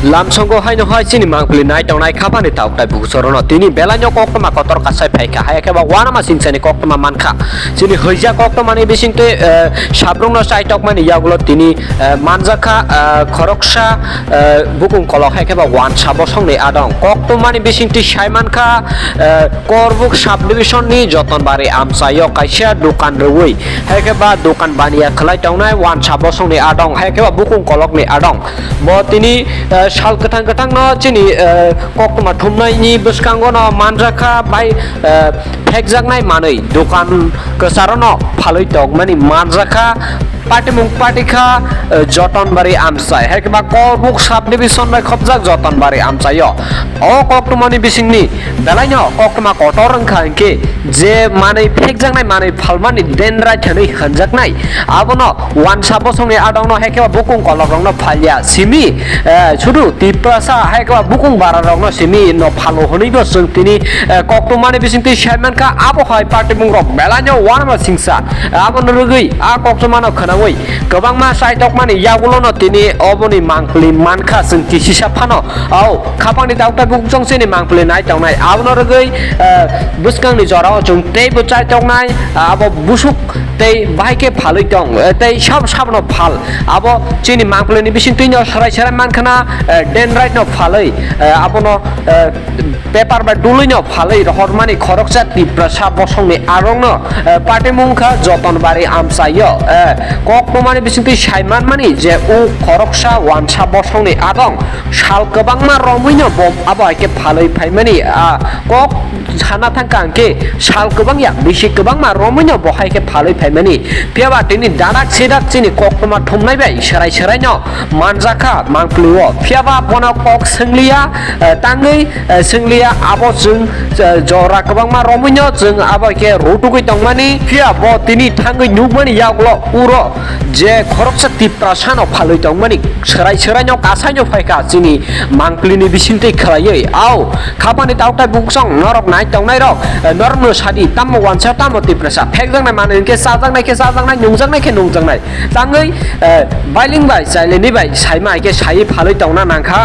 লামসঙ্গ হয় নহয় চিনি মাংপলি নাই টাউনাই খাবানি তাউটাই বুসরন তিনি বেলান্য কক্তমা কতর কাছাই ফাইকা হায় কেবা ওয়ানামা সিংসানি কক্তমা মানখা চিনি হইজা কক্তমানি বিসিংতে সাব্রং সাইটক মানে ইয়াগুলো তিনি মানজাখা খরকসা বুকুং কলক হায় কেবা ওয়ান সাবসংনি আদং কক্তমানি বিসিংটি সাইমানখা করবুক সাব ডিভিশননি যতনবারি আমসায় কাইসা দোকান রউই হায় কেবা দোকান বানিয়া খলাই টাউনাই ওয়ান সাবসংনি আদং হায় কেবা বুকুং কলকনি আদং ব তিনি শাল গথাং গথাং ন চিনি কক্তমা থুমনাইনি বসকাंगो न मानजाखा बाय फेकजाकनाय मानै दखान गोसारन फालै दं माने मानजाखा पाटिमुं पाटिखा जतनबारी आमसाय हेकबा करबुक साब डिभिजन बाय खबजाक जतनबारी आमसाय अ कक्तमानि बिसिंनि बेलायन कक्तमा कटर रंखांके जे मानै फेकजाकनाय मानै फालमानि देनराय थनै हनजाकनाय आबन वान साबसंनि आदंन हेकबा बुकुं कलरंन फालिया सिमि छुदु तिप्रसा हेकबा बुकुं बारारंन सिमि न फालो हनैबो जों तिनि कक्तमानि बिसिंति साइमानखा आबहाय पाटिमुं रक बेलायन वानमा सिंसा आबन रुगै आ कक्तमानो खनावै गोबांमा साइटक माने यागुलन तिनि अबनि मांखलि मानखा जों किसिसा फानो औ खापांनि दाउटा बुकजंसेनि मांखलि नाय दावनाय आबन रुगै बुसकांनि जराव जों दै बुचाय दंनाय आब बुसुक दै बाहायके फालै दं दै सब सबनो फाल आब चिनि मांखलिनि बिसिंतिनि सराय सराय मानखाना डेन राइट न फालै आबन पेपार बा दुलैन फालै रहरमानि खरकसा तिप्रसा बसंनि आरंन पाटिमुंखा जतनबारी आमसाय कक्तमानि बिसिंति साइमान मानि जे उ खरकसा वानसा बसंनि आदं साल गोबांमा रमैनो बम आबायके फालै फाइमानि कक साना थांकांके साल गोबांया बिसि गोबांमा रमैनो बहायके फालै फाइमानि पियाबा तिनि दादाक सेदाक चिनि कक्तमा थुमनायबाय सराय सराय न मानजाखा मांखलिओ पियाबा बना कक सोंलिया तांगै सोंलिया आबो जों जरा गोबांमा रमैनो जों आबायके रुटुगै दंमानि पियाबो तिनि थांगै नुमानि यागलो उरो जे खरकसा तिप्रासा न फालै दंमानि सराय सराय न कासाय न फायका चिनि मांखलिनि बिसिंतै खलायै आव खापानि दाउटा बुकसं नरक नाय दंनाय रक नरनो सादि ताम वानसा ताम तिप्रासा फेकजांनाय मानैके साजांनाय नुंजांनाय तांगै बायलिं बाय जायलेनि बाय साइमा के साइ फालै दंना नांखा